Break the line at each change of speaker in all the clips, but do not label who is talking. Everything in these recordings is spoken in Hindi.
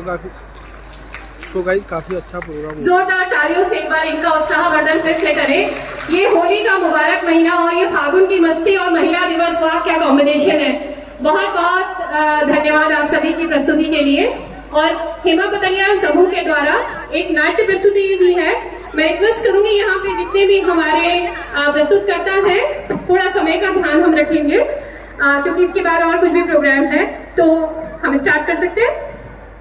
काफी अच्छा प्रोग्राम।
जोरदार तालियों से एक बार इनका उत्साहवर्धन फिर से करें। ये होली का मुबारक महीना और ये फागुन की मस्ती और महिला दिवस, वाह क्या कॉम्बिनेशन है। बहुत बहुत धन्यवाद आप सभी की प्रस्तुति के लिए। और हेमा पतलिया समूह के द्वारा एक नाट्य प्रस्तुति भी है। मैं रिक्वेस्ट करूंगी यहाँ पे जितने भी हमारे प्रस्तुतकर्ता हैं, थोड़ा समय का ध्यान हम रखेंगे क्योंकि इसके बाद और कुछ भी प्रोग्राम है, तो हम स्टार्ट कर सकते हैं,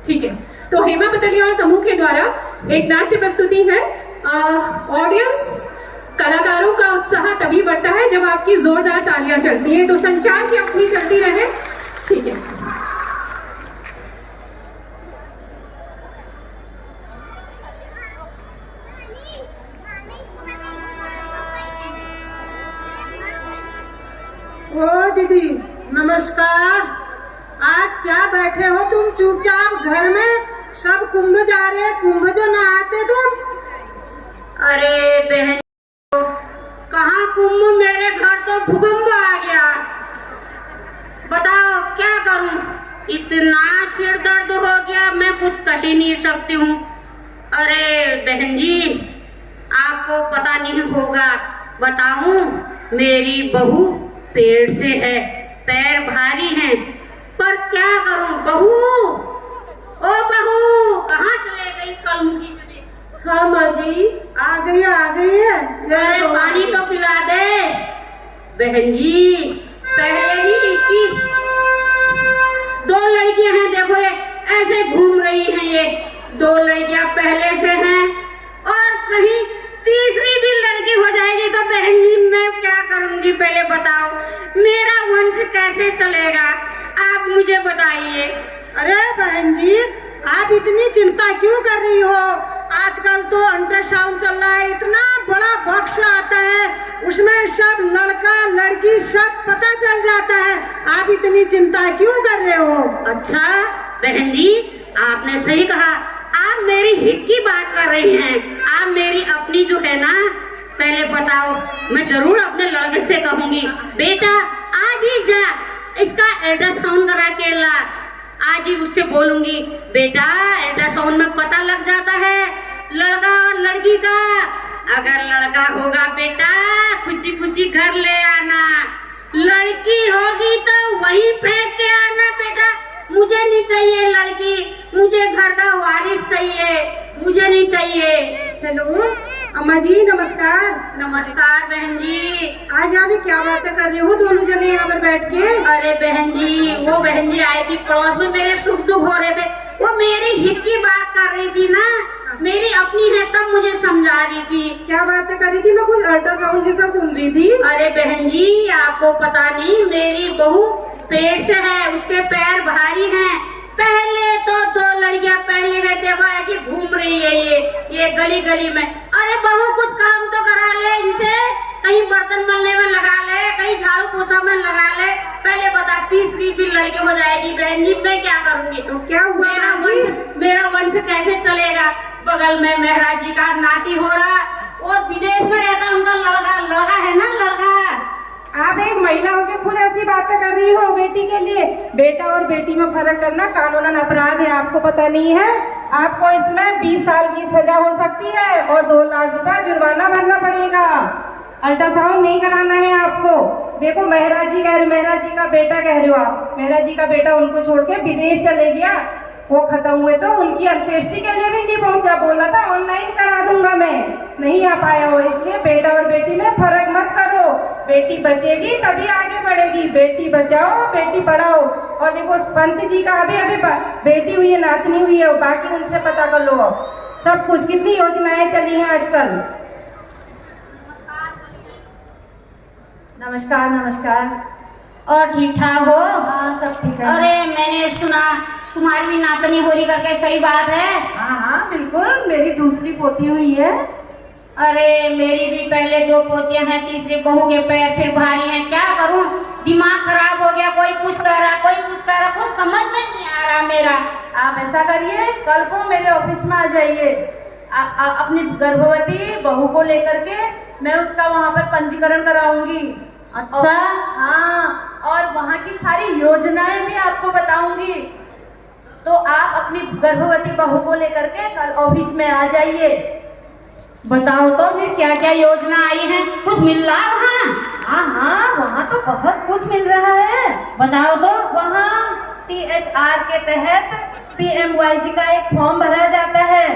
ठीक है। तो हेमा पतलिया और समूह के द्वारा एक नाट्य प्रस्तुति है। ऑडियंस कलाकारों का उत्साह तभी बढ़ता है जब आपकी जोरदार तालियां चलती हैं, तो संचार की अपनी चलती रहे, ठीक है।
ओ दीदी नमस्कार। आज क्या बैठे हो तुम चुपचाप घर में? सब कुंभ जा रहे, कुंभ जो नहाते तुम।
अरे बहन कहाँ कुंभ, मेरे घर तो भूकंप आ गया। बताओ क्या करूं, इतना सिर दर्द हो गया मैं कुछ कह ही नहीं सकती हूँ। अरे बहन जी आपको पता नहीं होगा, बताऊं मेरी बहू पेट से है, पैर भारी हैं, पर क्या करूं बहू। ओ बहू कहाँ चले गई कल मुझे?
हाँ माँ जी आ गई है।
अरे पानी तो पिला दे बहन जी। पहले ही इसकी 2 लड़कियां हैं, देखो ये ऐसे घूम रही हैं, ये 2 लड़कियां पहले से हैं और कहीं तीसरी भी लड़की हो जाएगी तो बहन जी मैं क्या करूंगी? पहले बताओ मेरा वंश कैसे चलेगा, आप मुझे बताइए।
अरे बहन जी आप इतनी चिंता क्यों कर रही हो? आजकल तो अल्ट्रासाउंड चल रहा है, इतना बड़ा बॉक्स आता है, उसमें सब लड़का लड़की सब पता चल जाता है। आप इतनी चिंता क्यों कर रहे हो?
अच्छा बहन जी आपने सही कहा, आप मेरी हित की बात कर रही हैं, आप मेरी अपनी जो है ना। पहले बताओ, मैं जरूर अपने लड़के से कहूंगी बेटा आज ही जा इसका अल्ट्रासाउंड करा के ला। आज ही उससे बोलूंगी बेटा अल्ट्रासाउंड में पता लग जाता है लड़का और लड़की का। अगर लड़का होगा बेटा खुशी खुशी घर ले आना, लड़की होगी तो वहीं फेंक के आना बेटा। मुझे नहीं चाहिए लड़की, मुझे घर का वारिस चाहिए, मुझे नहीं चाहिए।
हेलो अम्मा जी नमस्कार।
नमस्कार बहन जी।
आज आप क्या बातें कर रही हो दोनों जने यहाँ पर बैठ के?
अरे बहन जी वो बहन जी आई थी पड़ोस में, मेरे सुख दुख हो रहे थे, वो मेरी हित की बात कर रही थी ना, मेरी अपनी है तब मुझे समझा रही थी।
क्या बातें कर रही थी? मैं कुछ अल्ट्रासाउंड जैसा सुन रही थी।
अरे बहन जी आपको पता नहीं, मेरी बहू पेट से है, उसके पैर भारी हैं। पहले तो 2 लड़कियां पहले है, देखो ऐसी घूम रही है ये गली गली में। अरे बहू कुछ काम तो करा ले इनसे, कहीं बर्तन मलने में लगा ले, कहीं झाड़ू पोछा में लगा ले। पहले बता तीसरी भी लड़की हो जाएगी बहन जी, मैं क्या करूंगी?
तो क्या हुआ
मेरा वंश कैसे चलेगा? बगल में मेहरा जी का नाती हो रहा, वो विदेश में रहता, उनका लड़का है ना, लड़का।
आप एक महिला होकर खुद ऐसी बातें कर रही हो बेटी के लिए। बेटा और बेटी में फर्क करना कानूनन अपराध है, आपको पता नहीं है? आपको इसमें 20 साल की सजा हो सकती है और 2 लाख रुपया जुर्माना भरना पड़ेगा। अल्ट्रासाउंड नहीं कराना है आपको। देखो मेहरा जी का बेटा कह रहे हो आप, मेहरा जी का बेटा उनको छोड़ के विदेश चले गया, वो खत्म हुए तो उनकी अंत्येष्टि के लिए भी नहीं पहुंचा, बोला था ऑनलाइन करा दूंगा, मैं नहीं आ पाया हो। इसलिए बेटा और बेटी में फर्क मत करो, बेटी बचेगी तभी आगे बढ़ेगी। बेटी बचाओ बेटी पढ़ाओ। और देखो पंत जी का अभी बेटी हुई है, नातनी हुई है, बाकी उनसे पता कर लो। सब कुछ कितनी योजनाएं चली हैं आजकल। नमस्कार।
और ठीक ठाक हो?
हाँ सब ठीक है।
अरे मैंने सुना तुम्हारी भी नातनी हो रही करके, सही बात है?
हाँ बिल्कुल, मेरी दूसरी पोती हुई है।
अरे मेरी भी पहले 2 पोतियां हैं, तीसरी बहू के पैर फिर भारी हैं, क्या करूं? दिमाग खराब हो गया, कोई कुछ कह रहा कोई कुछ कह रहा, कुछ समझ में नहीं आ रहा मेरा।
आप ऐसा करिए कल को मेरे ऑफिस में आ जाइए, अपनी गर्भवती बहू को लेकर के, मैं उसका वहाँ पर पंजीकरण कराऊंगी।
अच्छा
हाँ, और वहाँ की सारी योजनाएं भी आपको बताऊंगी। तो आप अपनी गर्भवती बहू को लेकर के कल ऑफिस में आ जाइए।
बताओ तो फिर क्या क्या योजना आई है, कुछ मिल रहा है वहाँ?
हाँ, वहाँ तो बहुत कुछ मिल रहा है।
बताओ तो।
वहाँ THR के तहत PMYG का एक फॉर्म भरा जाता है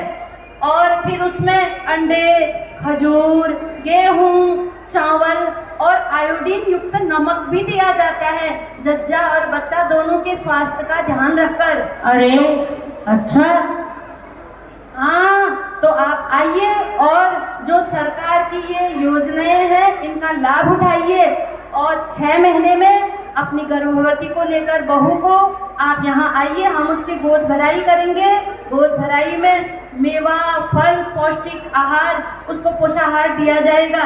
और फिर उसमें अंडे, खजूर, गेहूं, चावल और आयोडीन युक्त नमक भी दिया जाता है, जज्जा और बच्चा दोनों के स्वास्थ्य का ध्यान रखकर।
अरे अच्छा।
हाँ, तो आप आइए और जो सरकार की ये योजनाएं हैं इनका लाभ उठाइए और 6 महीने में अपनी गर्भवती को लेकर बहू को आप यहाँ आइए, हम उसकी गोद भराई करेंगे। गोद भराई में मेवा, फल, पौष्टिक आहार, उसको पोषाहार दिया जाएगा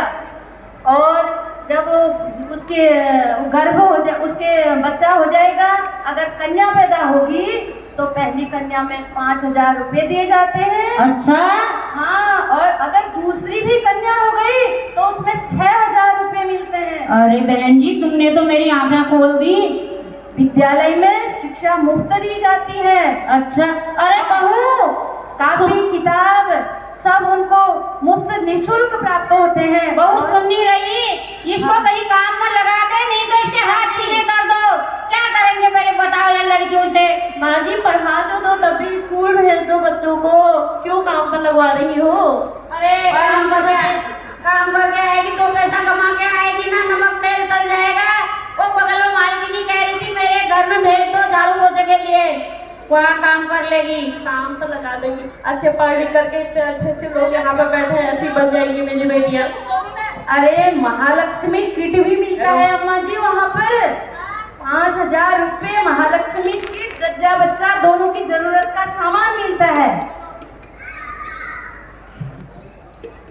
और जब उसके गर्भ हो जाए, उसके बच्चा हो जाएगा, अगर कन्या पैदा होगी तो पहली कन्या में 5,000 रुपये दिए जाते हैं।
अच्छा।
हाँ, और अगर दूसरी भी कन्या हो गई तो उसमें 6,000 रुपये मिलते हैं।
अरे बहन जी, तुमने तो मेरी आंखें खोल दी।
विद्यालय में शिक्षा मुफ्त दी जाती है।
अच्छा। अरे बहू,
कापी, किताब सब उनको मुफ्त निःशुल्क प्राप्त होते हैं।
बहुत सुन नहीं रही, इसको कहीं काम में लगा दे, नहीं तो इसके हाथ सीधे कर दो। क्या करेंगे पहले बताओ यार लड़कियों से।
माँ जी, पढ़ा जो दो तभी स्कूल भेज दो बच्चों को, क्यों काम पर लगवा रही हो?
अरे काम करके आएगी तो पैसा कमा के आएगी ना, नमक तेल चल जाएगा। वो बगल में मालकिनी कह रही थी मेरे घर में भेज दो झाड़ू पोछे के लिए, वहाँ काम कर लेगी।
काम तो लगा देंगे, अच्छे पढ़ लिख करके इतने अच्छे अच्छे लोग यहाँ पे बैठे हैं, ऐसी बन जाएंगी मेरी बेटियाँ।
अरे महालक्ष्मी किट भी मिलता है अम्मा जी वहाँ पर। 5,000 रुपये महालक्ष्मी किट, जज्जा बच्चा दोनों की जरूरत का सामान मिलता है।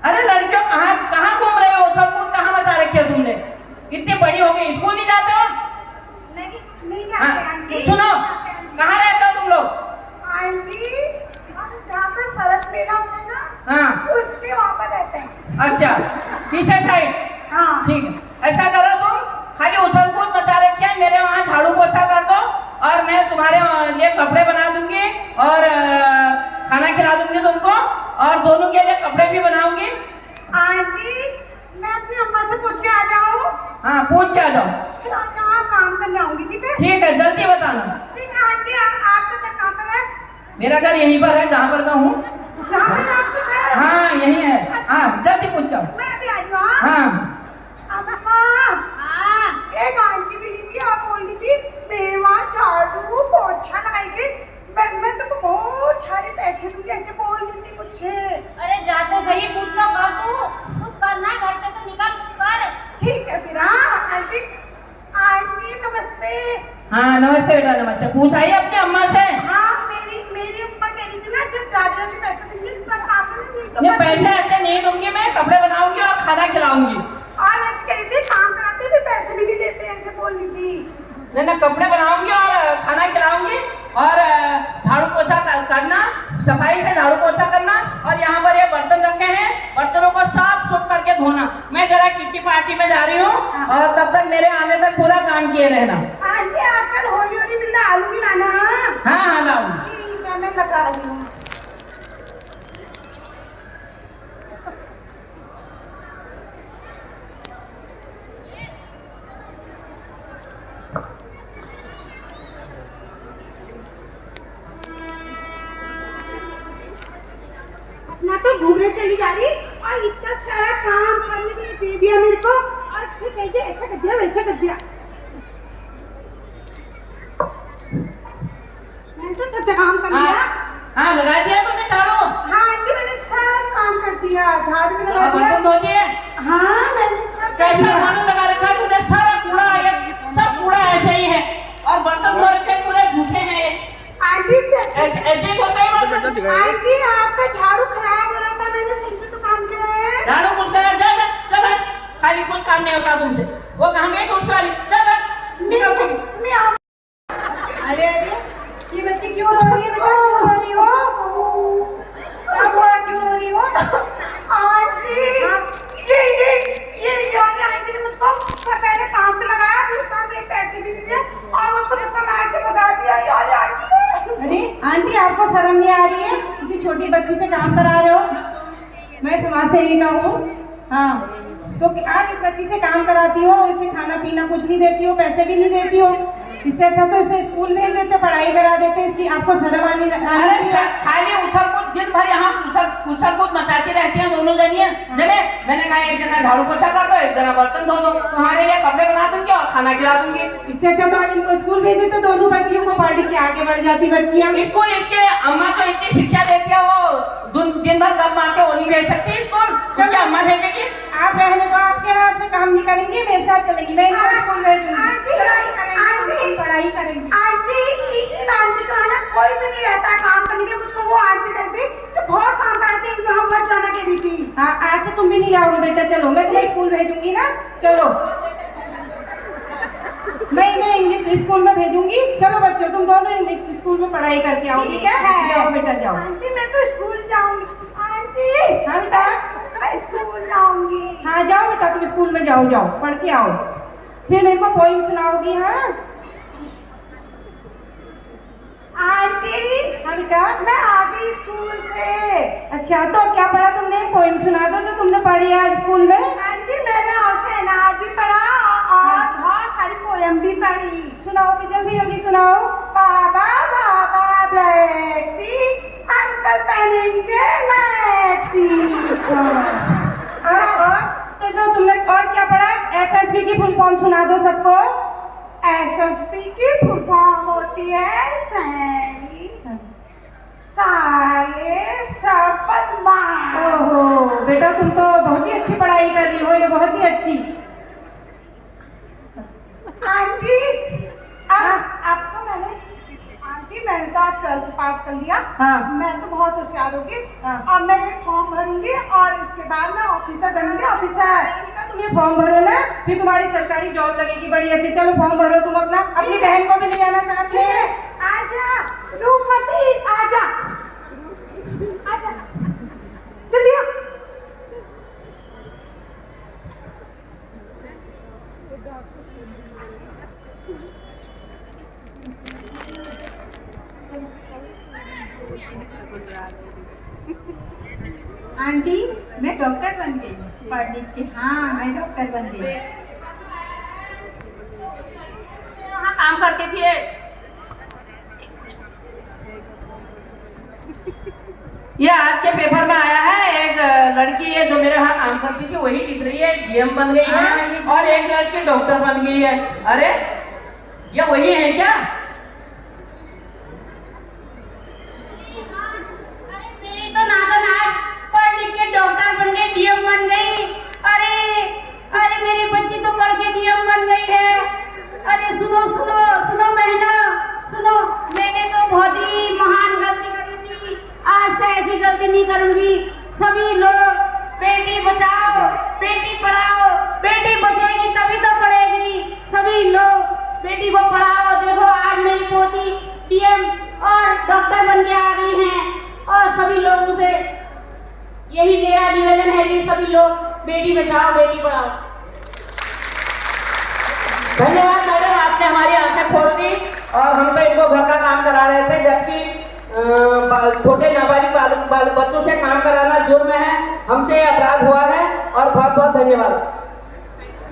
अरे लड़कियों, कहाँ कहाँ घूम रहे हो? सब कुछ कहाँ मचा रखी है तुमने? इतनी बड़ी हो गई, स्कूल नहीं जाते हो?
नहीं
हाँ,
जाते आंटी।
सुनो, कहाँ रहते हो तुम लोग?
आंटी, हम जहाँ पे सरस मेला होता है ना,
हाँ,
उसके वहाँ पर रहते हैं।
अच्छा, पीछे साइड।
हाँ।
ठीक है, ऐसा करो तुम, खाली उछल कूद मचा रखी है, मेरे वहाँ झाड़ू पोछा कर दो और मैं तुम्हारे लिए कपड़े बना दूंगी और खाना खिला दूंगी तुमको और दोनों के लिए कपड़े भी बनाऊंगी।
आंटी, मैं अपनी अम्मा से पूछ के आ जाऊँ?
हाँ, पूछ के आ जाओ।
फिर आप कहाँ काम करने आऊंगी? ठीक है?
ठीक है, जल्दी बताना।
ठीक है आंटी, आपका घर कहाँ पर है?
मेरा घर यहीं पर है जहाँ पर मैं हूँ।
यहाँ पर आपका घर?
हाँ, यही है। हाँ, जल्दी पूछ के आओ।
मैं भी आई हूँ।
हाँ,
अम्मा, एक आंटी मिली थी, आप बोल रही थी मेवा, झाड़ू पोछा लगाएगी, मैं तुमको बहुत सारे पैसे दूंगी, ऐसे बोल रही थी मुझसे।
अरे जा तो सही, कुछ तो कर तू, कुछ करना है घर से तो निकल, कुछ कर।
ठीक है फिर। हाँ आंटी, आंटी नमस्ते।
हाँ नमस्ते बेटा, नमस्ते। पूछ आई अपनी अम्मा से?
हाँ, मेरी अम्मा कह रही थी ना, जब ज्यादा पैसे दूंगी तब आपको
नहीं, पैसे ऐसे नहीं दूंगी, मैं कपड़े बनाऊंगी और खाना खिलाऊंगी।
और ऐसे कह रही थी काम कराते भी पैसे भी नहीं देते, ऐसे बोल रही थी।
नहीं, कपड़े बनाऊंगी और खाना खिलाऊंगी और झाड़ू पोछा करना, सफाई से झाड़ू पोछा करना और यहाँ पर ये बर्तन रखे हैं, बर्तनों को साफ सुफ करके धोना। मैं जरा किट्टी पार्टी में जा रही हूँ और तब तक मेरे आने तक पूरा काम किए रहना।
आंटी, आजकल होली होली मिल रहा है, आलू भी लाना।
हाँ हाँ, लाऊंगी।
ठीक है, मैं लगा रही हूँ। अपना तो घूमने चली जा रही और इतना सारा काम करने के लिए दे दिया मेरे को और फिर कह दिया ऐसा कर दिया वैसा कर दिया। मैंने तो सब काम कर लिया।
हाँ, लगा दिया तुमने झाड़ू?
हाँ आंटी, मैंने सब काम कर दिया, झाड़ू भी लगा दिया।
बर्तन धो दिए?
हाँ, मैंने सब
कैसा झाड़ू लगा रखा है तूने? सारा कूड़ा, ये सब कूड़ा ऐसे ही है और बर्तन धो रखे पूरे झूठे हैं ये।
आंटी
ऐसे ही होता है बर्तन।
आंटी, आपका झाड़ू खराब हो रहा था, मैंने सही से तो काम किया है।
झाड़ू कुछ करना, चल चल, खाली कुछ काम नहीं होता तुमसे। वो कहाँ गई दूसरी वाली? चल
मैं अरे अरे, ये बच्ची क्यों रो रही है बेटा? क्यों रो रही हो? क्या हुआ, क्यों रो रही हो? आंटी, ये आंटी ने मुझको पहले काम पे लगाया, फिर काम में पैसे भी नहीं दिए और मुझको धक्का मार के भगा दिया यार आंटी ने।
अरे
आ रही है? इतनी छोटी बच्ची से काम करा रहे हो? मैं समाज सेविका हूँ। हाँ, तो आप इस बच्ची से काम कराती हो, इसे खाना पीना कुछ नहीं देती हो, पैसे भी नहीं देती हो। इससे अच्छा तो इसे स्कूल भेज देते, पढ़ाई करा देते। इसकी आपको शर्म आनी
अरे खाली उछल कूद दिन भर यहाँ उछल कूद मचाती रहती हैं दोनों जनियां। जने मैंने कहा एक जना झाड़ू पोछा कर दो, एक जना बर्तन धो दो, तुम्हारे लिए कपड़े बना दूंगी और खाना खिला दूंगी।
इससे अच्छा तो आप इनको स्कूल भेज देते, दोनों बच्चियों को पढ़ के आगे बढ़ जाती बच्चियां।
स्कूल इसके अम्मा जो इतनी शिक्षा देती है वो दिन भर गप मार के वो नहीं भेज सकती स्कूल, क्योंकि अम्मा भेजेगी।
आप रहने दो, आपके हाथ से काम नहीं करेंगी, मेरे साथ चलेंगी। मैं इनको स्कूल भेजूंगी, पढ़ाई करेंगी।
आंटी, इन आंटी का ना कोई भी नहीं रहता है काम करने के। मुझको वो आंटी कहती कि बहुत काम कराती है, इनको हम मत जाना कहती थी।
हाँ, आज से तुम भी नहीं जाओगे बेटा, चलो मैं तुम्हें स्कूल भेजूंगी ना, चलो मैं इन्हें इंग्लिश स्कूल में भेजूंगी। चलो बच्चों, तुम दोनों इंग्लिश स्कूल में पढ़ाई करके आओ, ठीक है? जाओ बेटा, जाओ।
आंटी मैं तो स्कूल जाऊंगी। आंटी
हाँ बेटा,
मैं स्कूल जाऊंगी।
हाँ जाओ बेटा, तुम स्कूल में जाओ, जाओ पढ़ के आओ, फिर मेरे को पोइम सुनाओगी। हाँ
आंटी,
हाँ बेटा,
मैं आ गई स्कूल से।
अच्छा तो क्या पढ़ा तुमने? पोइम सुना दो जो तुमने पढ़ी आज स्कूल में।
आंटी मैंने हुसैनात भी पढ़ा और बहुत सारी पोएम भी पढ़ी।
सुनाओ भी, जल्दी जल्दी सुनाओ।
बाबा बाबा ब्लैक सी, अंकल पहनेंगे मैक्सी।
और तो जो तुमने और क्या पढ़ा? SSB की फुल फॉर्म सुना दो सबको।
SSB की फुल फॉर्म होती है सैनी साले सब बदमाश।
ओहो बेटा, तुम तो बहुत ही अच्छी पढ़ाई कर रही हो, ये बहुत ही अच्छी।
आंटी अब तो मैंने तो आज 12th पास कर लिया।
हाँ।
मैं तो बहुत होशियार होगी।
हाँ।
अब मैं एक फॉर्म भरूंगी और इसके बाद मैं ऑफिसर बनूंगी। ऑफिसर
बेटा तुम ये फॉर्म भरो ना, फिर तुम्हारी सरकारी जॉब लगेगी बढ़िया से। चलो फॉर्म भरो तुम अपना, अपनी बहन को भी ले जाना साथ में।
आजा रूपमती, आजा आजा जल्दी आ।
आंटी मैं डॉक्टर बन गई पढ़ लिख के। हाँ मैं डॉक्टर बन गई।
यहाँ काम करती थी। ये आज के पेपर में आया है, एक लड़की है जो मेरे यहाँ काम करती थी वही लिख रही है DM बन गई है, और एक लड़की डॉक्टर बन गई है। अरे ये वही है क्या?
मेरी तो नादन आज पढ़ लिख के डॉक्टर बन गई, DM बन गई। अरे मेरी बच्ची तो पढ़ के DM बन गई है। अरे सुनो सुनो सुनो बहना, सुनो, मैंने तो बहुत ही महान गलती करी थी। आज से ऐसी गलती नहीं करूंगी। सभी लोग बेटी बचाओ बेटी पढ़ाओ, बेटी बचेगी तभी तो पढ़ेगी। सभी लोग बेटी को पढ़ाओ। देखो आज मेरी पोती DM और डॉक्टर बन के आ गई हैं, और सभी लोगों से यही मेरा निवेदन है कि सभी लोग बेटी बचाओ बेटी पढ़ाओ।
धन्यवाद मैडम, आपने हमारी आंखें खोल दी और हम तो इनको घर का काम करा रहे थे, जबकि छोटे नाबालिग बच्चों से काम कराना जुर्म है। हमसे ये अपराध हुआ है और बहुत बहुत धन्यवाद।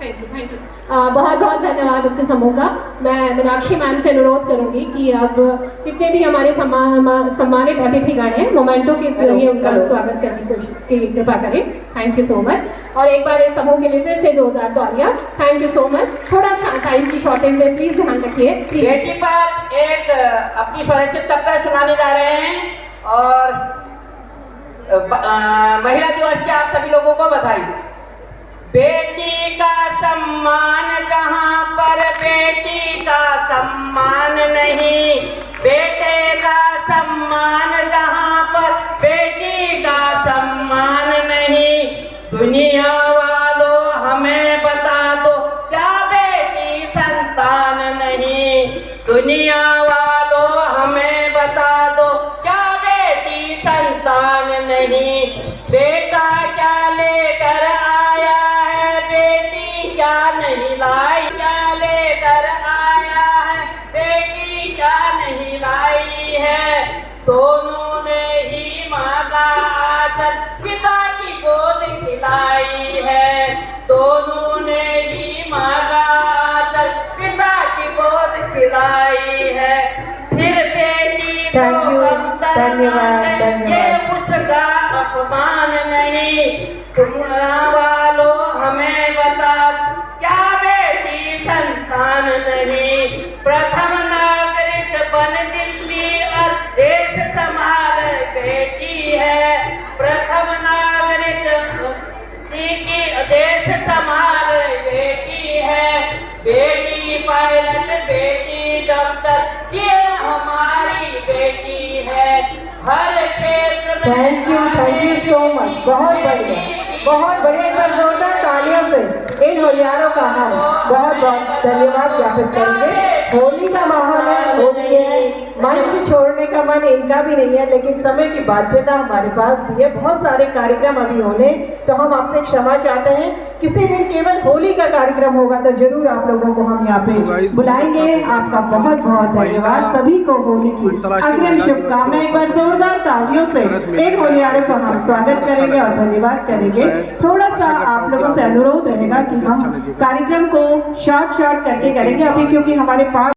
थैंक यू बहुत बहुत धन्यवाद उक्त समूह का। मैं मीनाक्षी मैम से अनुरोध करूंगी कि अब जितने भी हमारे सम्मानित अतिथिगण हैं मोमेंटो के जरिए उनका स्वागत करने की कृपा करें। Thank you so much. और एक बार इस समूह के लिए फिर से जोरदार तालियां। Thank you so much. थोड़ा टाइम की शॉर्टेज है, प्लीज ध्यान रखिए।
बेटी पर एक अपनी स्वरचित कविता सुनाने जा रहे हैं, और महिला दिवस की आप सभी लोगों को बधाई। बेटी का सम्मान जहाँ पर बेटी का सम्मान नहीं, बेटे का सम्मान जहाँ पर बेटी का सम्मान नहीं। दुनिया वालों हमें बता दो क्या बेटी संतान नहीं। दुनिया वालों हमें बता दो क्या बेटी संतान नहीं। बेटा क्या लेकर आया है बेटी क्या नहीं लाई, क्या लेकर आया है बेटी क्या नहीं लाई है। दोनों ने
धन्यवाद,
ये
धन्यवाद।
उसका अपमान नहीं। तुम वालों हमें बता, क्या बेटी संतान नहीं? प्रथम नागरिक बन दिल्ली और देश संभाल बेटी है। प्रथम नागरिक की देश संभाल बेटी है। बेटी पायलट, बेटी डॉक्टर, ये हमारी बेटी है। हर क्षेत्र में
थैंक यू सो मच। बहुत बढ़िया, बहुत बढ़िया। एक बार जोरदार तालियों से इन होलियारों का हम बहुत बहुत धन्यवाद ज्ञापित करेंगे। होली का माहौल है, होली है, मंच छोड़ने का मन इनका भी नहीं है, लेकिन समय की बाध्यता हमारे पास भी है। बहुत सारे कार्यक्रम अभी होने, तो हम आपसे क्षमा चाहते हैं। किसी दिन केवल होली का कार्यक्रम होगा तो जरूर आप लोगों को हम यहाँ पे बुलाएंगे। आपका बहुत बहुत धन्यवाद। सभी को होली की अग्रिम शुभकामनाएं। एक बार जोरदार तालियों से इन होलियारों को हम स्वागत करेंगे और धन्यवाद करेंगे। थोड़ा सा आप लोगों से अनुरोध रहेगा कि हम कार्यक्रम को शॉर्ट करके करेंगे अभी, क्योंकि हमारे पास